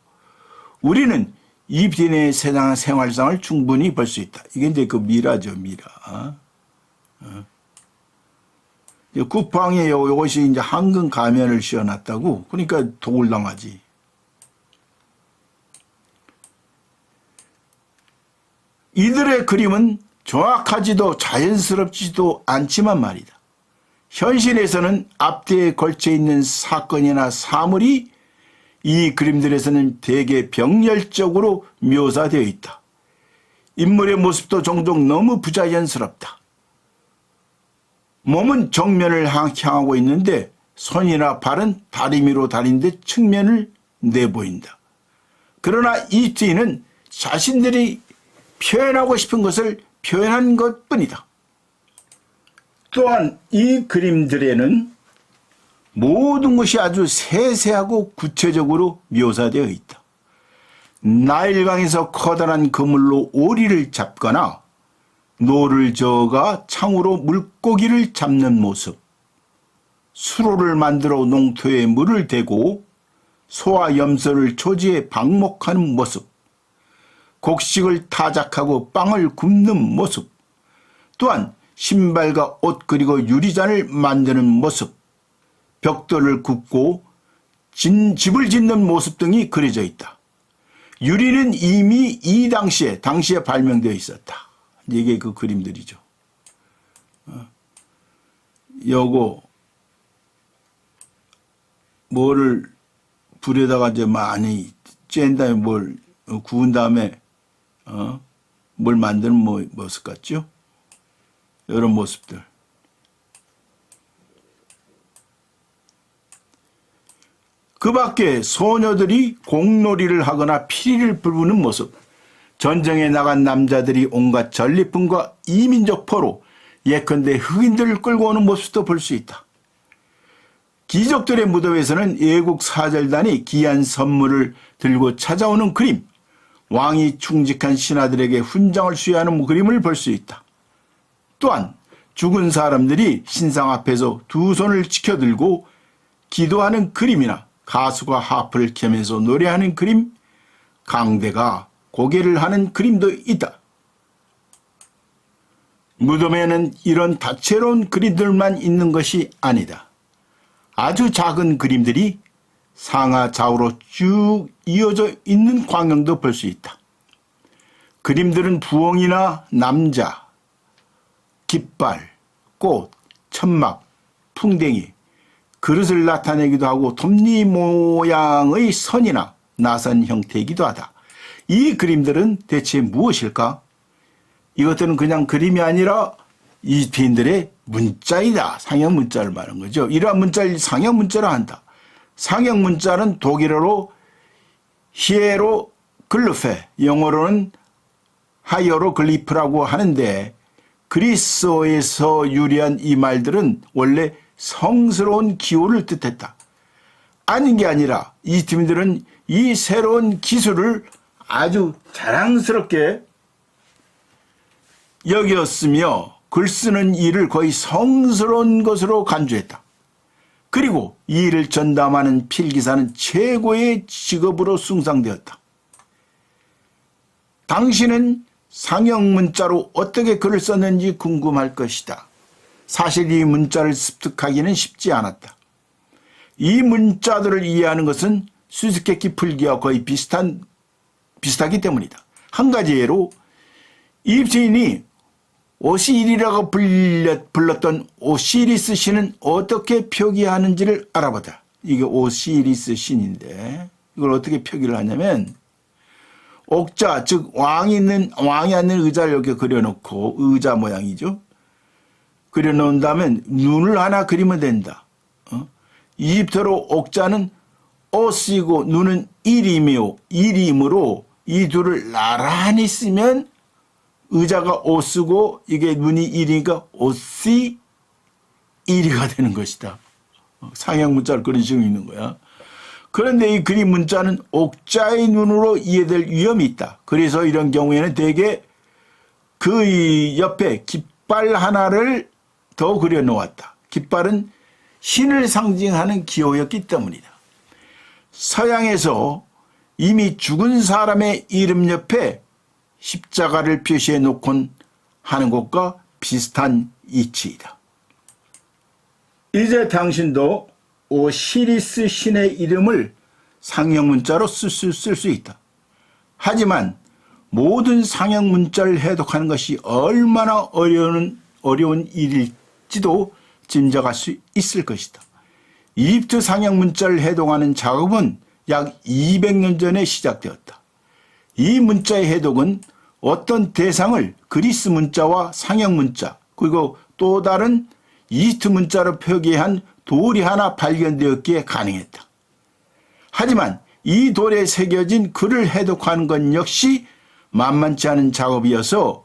우리는 이빈의 생활상을 충분히 볼 수 있다. 이게 이제 그 미라죠, 미라. 쿠팡에 이것이 이제 황금 가면을 씌워놨다고. 그러니까 독을 당하지. 이들의 그림은 정확하지도 자연스럽지도 않지만 말이다. 현실에서는 앞뒤에 걸쳐 있는 사건이나 사물이 이 그림들에서는 대개 병렬적으로 묘사되어 있다. 인물의 모습도 종종 너무 부자연스럽다. 몸은 정면을 향하고 있는데 손이나 발은 다리미로 다리는데 측면을 내보인다. 그러나 이 뒤는 자신들이 표현하고 싶은 것을 표현한 것뿐이다. 또한 이 그림들에는 모든 것이 아주 세세하고 구체적으로 묘사되어 있다. 나일강에서 커다란 그물로 오리를 잡거나 노를 저어가 창으로 물고기를 잡는 모습, 수로를 만들어 농토에 물을 대고 소와 염소를 초지에 방목하는 모습, 곡식을 타작하고 빵을 굽는 모습, 또한 신발과 옷 그리고 유리잔을 만드는 모습, 벽돌을 굽고 집을 짓는 모습 등이 그려져 있다. 유리는 이미 이 당시에 발명되어 있었다. 이게 그 그림들이죠. 요거 뭐를 불에다가 이제 많이 쬐은 다음에 뭘 구운 다음에 뭘 만드는 모습 같죠? 이런 모습들. 그 밖에 소녀들이 공놀이를 하거나 피리를 부르는 모습, 전쟁에 나간 남자들이 온갖 전리품과 이민족 포로 예컨대 흑인들을 끌고 오는 모습도 볼 수 있다. 귀족들의 무덤에서는 외국 사절단이 귀한 선물을 들고 찾아오는 그림, 왕이 충직한 신하들에게 훈장을 수여하는 그림을 볼 수 있다. 또한 죽은 사람들이 신상 앞에서 두 손을 치켜들고 기도하는 그림이나 가수가 하프를 켜면서 노래하는 그림, 강대가 고개를 하는 그림도 있다. 무덤에는 이런 다채로운 그림들만 있는 것이 아니다. 아주 작은 그림들이 상하 좌우로 쭉 이어져 있는 광경도 볼 수 있다. 그림들은 부엉이나 남자, 깃발, 꽃, 천막, 풍뎅이, 그릇을 나타내기도 하고 톱니 모양의 선이나 나선 형태이기도 하다. 이 그림들은 대체 무엇일까? 이것들은 그냥 그림이 아니라 이티인들의 문자이다. 상형 문자를 말하는 거죠. 이러한 문자를 상형 문자라 한다. 상형 문자는 독일어로 히에로글리페, 영어로는 하이어로글리프라고 하는데 그리스어에서 유래한 이 말들은 원래 성스러운 기호를 뜻했다. 아닌 게 아니라 이 팀들은 이 새로운 기술을 아주 자랑스럽게 여겼으며 글 쓰는 일을 거의 성스러운 것으로 간주했다. 그리고 이 일을 전담하는 필기사는 최고의 직업으로 숭상되었다. 당신은 상형 문자로 어떻게 글을 썼는지 궁금할 것이다. 사실 이 문자를 습득하기는 쉽지 않았다. 이 문자들을 이해하는 것은 수수께끼 풀기와 거의 비슷하기 때문이다. 한 가지 예로 이브틴이 오시리라고 불렀던 오시리스 신은 어떻게 표기하는지를 알아보자. 이게 오시리스 신인데 이걸 어떻게 표기를 하냐면 옥자, 즉 왕이 앉는 의자를 이렇게 그려놓고 의자 모양이죠. 그려놓은 다음에 눈을 하나 그리면 된다. 이집트로 옥자는 오시고 눈은 일임으로 이 둘을 나란히 쓰면 의자가 오쓰고 이게 눈이 일이니까 오시 일이가 되는 것이다. 상형 문자를 그런 식으로 있는 거야. 그런데 이 그림 문자는 옥자의 눈으로 이해될 위험이 있다. 그래서 이런 경우에는 대개 그 옆에 깃발 하나를 더 그려놓았다. 깃발은 신을 상징하는 기호였기 때문이다. 서양에서 이미 죽은 사람의 이름 옆에 십자가를 표시해 놓곤 하는 것과 비슷한 이치이다. 이제 당신도 오시리스 신의 이름을 상형 문자로 쓸 수 있다. 하지만 모든 상형 문자를 해독하는 것이 얼마나 어려운 일일지도 짐작할 수 있을 것이다. 이집트 상형 문자를 해독하는 작업은 약 200년 전에 시작되었다. 이 문자의 해독은 어떤 대상을 그리스 문자와 상형 문자 그리고 또 다른 이집트 문자로 표기한 돌이 하나 발견되었기에 가능했다. 하지만 이 돌에 새겨진 글을 해독하는 것 역시 만만치 않은 작업이어서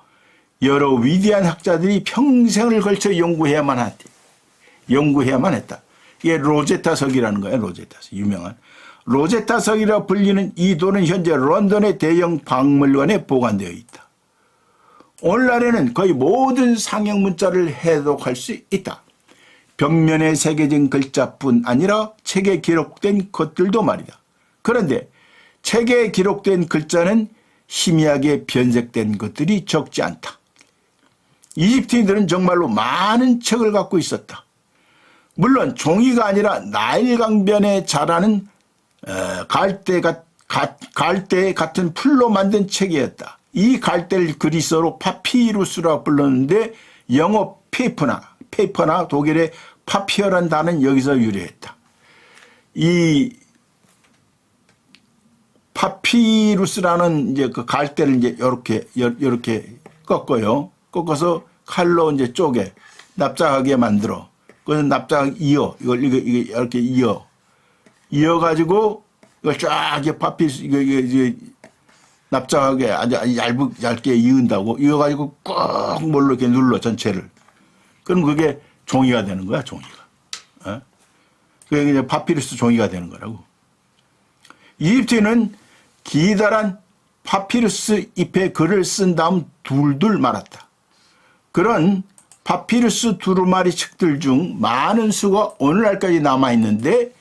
여러 위대한 학자들이 평생을 걸쳐 연구해야만 했다. 이게 로제타석이라는 거예요. 로제타석. 유명한. 로제타석이라 불리는 이 돌은 현재 런던의 대형 박물관에 보관되어 있다. 오늘날에는 거의 모든 상형 문자를 해독할 수 있다. 벽면에 새겨진 글자뿐 아니라 책에 기록된 것들도 말이다. 그런데 책에 기록된 글자는 희미하게 변색된 것들이 적지 않다. 이집트인들은 정말로 많은 책을 갖고 있었다. 물론 종이가 아니라 나일 강변에 자라는 갈대 같은 풀로 만든 책이었다. 이 갈대를 그리스어로 파피루스라 불렀는데 영어 페이퍼나 독일의 파피어란 단어는 여기서 유래했다. 이 파피루스라는 이제 그 갈대를 이제 이렇게 꺾어요. 꺾어서 칼로 이제 쪼개 납작하게 만들어. 그래서 납작 이걸 이렇게 이어가지고 이걸 쫙 파피루스 이게 납작하게 아주 얇게 이은다고 이어가지고 꾹 뭘로 이렇게 눌러 전체를. 그럼 그게 종이가 되는 거야, 종이가. 그게 이제 파피루스 종이가 되는 거라고. 이집트는 기다란 파피루스 잎에 글을 쓴 다음 둘둘 말았다. 그런 파피루스 두루마리 책들 중 많은 수가 오늘날까지 남아있는데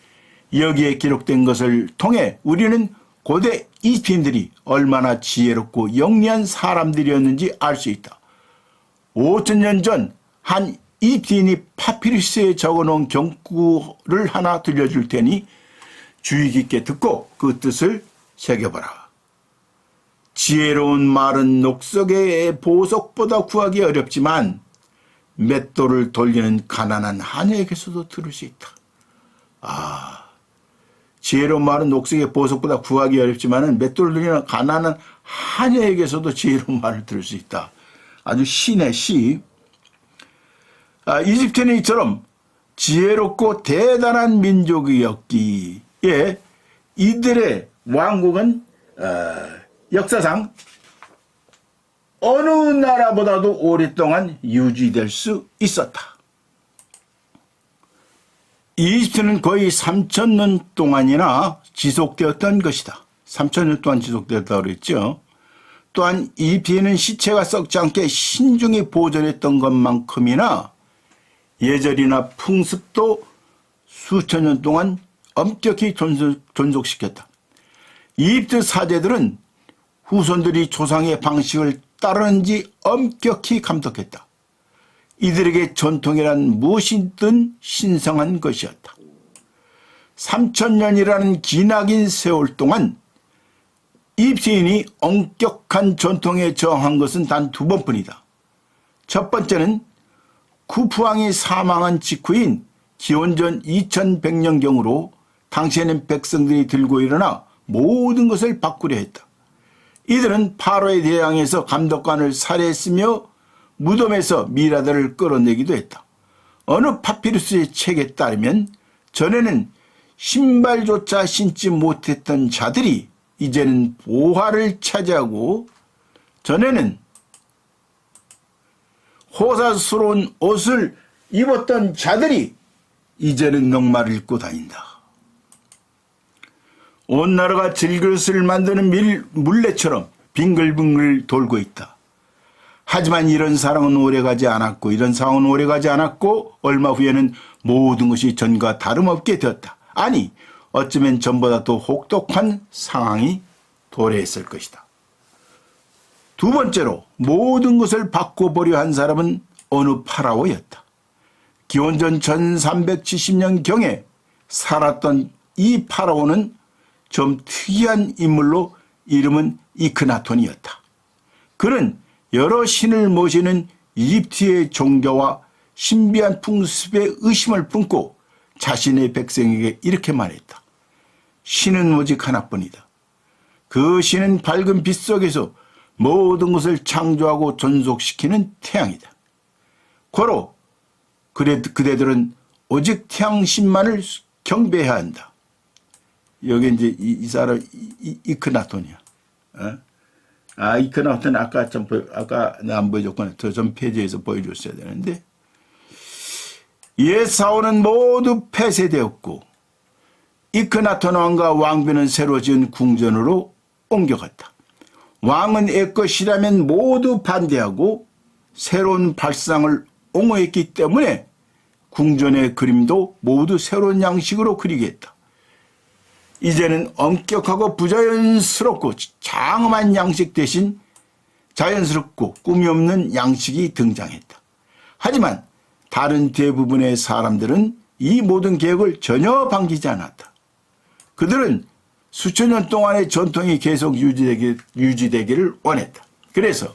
여기에 기록된 것을 통해 우리는 고대 이집트인들이 얼마나 지혜롭고 영리한 사람들이었는지 알 수 있다. 5,000년 전 한 이집트인이 파피루스에 적어놓은 경구를 하나 들려줄 테니 주의 깊게 듣고 그 뜻을 새겨보라. 지혜로운 말은 녹석의 보석보다 구하기 어렵지만 맷돌을 돌리는 가난한 하녀에게서도 들을 수 있다. 지혜로운 말은 녹색의 보석보다 구하기 어렵지만 맷돌을 돌리는 가난한 하녀에게서도 지혜로운 말을 들을 수 있다. 아주 시네 시. 이집트는 이처럼 지혜롭고 대단한 민족이었기에 이들의 왕국은 역사상 어느 나라보다도 오랫동안 유지될 수 있었다. 이집트는 거의 3,000년 동안이나 지속되었던 것이다. 3,000년 동안 지속되었다고 그랬죠. 또한 이집트에는 시체가 썩지 않게 신중히 보존했던 것만큼이나 예절이나 풍습도 수천 년 동안 엄격히 존속시켰다. 이집트 사제들은 후손들이 조상의 방식을 따르는지 엄격히 감독했다. 이들에게 전통이란 무엇이든 신성한 것이었다. 3000년이라는 기나긴 세월 동안 이집트인이 엄격한 전통에 저항한 것은 단 2번뿐이다. 첫 번째는 쿠프왕이 사망한 직후인 기원전 2100년경으로 당시에는 백성들이 들고 일어나 모든 것을 바꾸려 했다. 이들은 파로에 대항해서 감독관을 살해했으며 무덤에서 미라들을 끌어내기도 했다. 어느 파피루스의 책에 따르면 전에는 신발조차 신지 못했던 자들이 이제는 보화를 차지하고 전에는 호사스러운 옷을 입었던 자들이 이제는 넉마를 입고 다닌다. 온 나라가 질그릇을 만드는 물레처럼 빙글빙글 돌고 있다. 하지만 이런 사랑은 오래가지 않았고 이런 상황은 오래가지 않았고 얼마 후에는 모든 것이 전과 다름없게 되었다. 아니 어쩌면 전보다 더 혹독한 상황이 도래했을 것이다. 2번째로 모든 것을 바꿔보려 한 사람은 어느 파라오였다. 기원전 1370년경에 살았던 이 파라오는 좀 특이한 인물로 이름은 이크나톤이었다. 그는 여러 신을 모시는 이집트의 종교와 신비한 풍습에 의심을 품고 자신의 백성에게 이렇게 말했다. 신은 오직 하나뿐이다. 그 신은 밝은 빛 속에서 모든 것을 창조하고 존속시키는 태양이다. 고로 그대들은 오직 태양신만을 경배해야 한다. 여기 이제 이 사람 이크나톤이야. 이크나톤은 아까 나 안 보여줬구나. 저 전 페이지에서 보여줬어야 되는데 옛 사원은 모두 폐쇄되었고 이크나톤 왕과 왕비는 새로 지은 궁전으로 옮겨갔다. 왕은 애것이라면 모두 반대하고 새로운 발상을 옹호했기 때문에 궁전의 그림도 모두 새로운 양식으로 그리게 했다. 이제는 엄격하고 부자연스럽고 장엄한 양식 대신 자연스럽고 꿈이 없는 양식이 등장했다. 하지만 다른 대부분의 사람들은 이 모든 계획을 전혀 반기지 않았다. 그들은 수천 년 동안의 전통이 계속 유지되기를 원했다. 그래서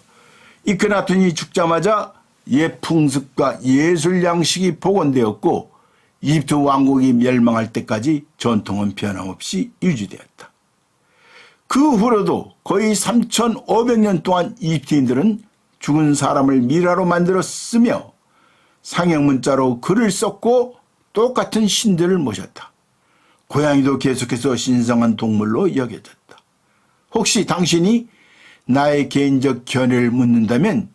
이크나톤이 죽자마자 옛 풍습과 예술 양식이 복원되었고 이집트 왕국이 멸망할 때까지 전통은 변함없이 유지되었다. 그 후로도 거의 3500년 동안 이집트인들은 죽은 사람을 미라로 만들었으며 상형문자로 글을 썼고 똑같은 신들을 모셨다. 고양이도 계속해서 신성한 동물로 여겨졌다. 혹시 당신이 나의 개인적 견해를 묻는다면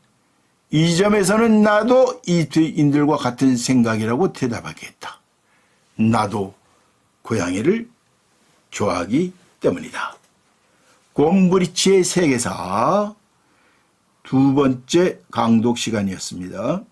이 점에서는 나도 이집트인들과 같은 생각이라고 대답하겠다. 나도 고양이를 좋아하기 때문이다. 곰브리치의 세계사 2번째 강독 시간이었습니다.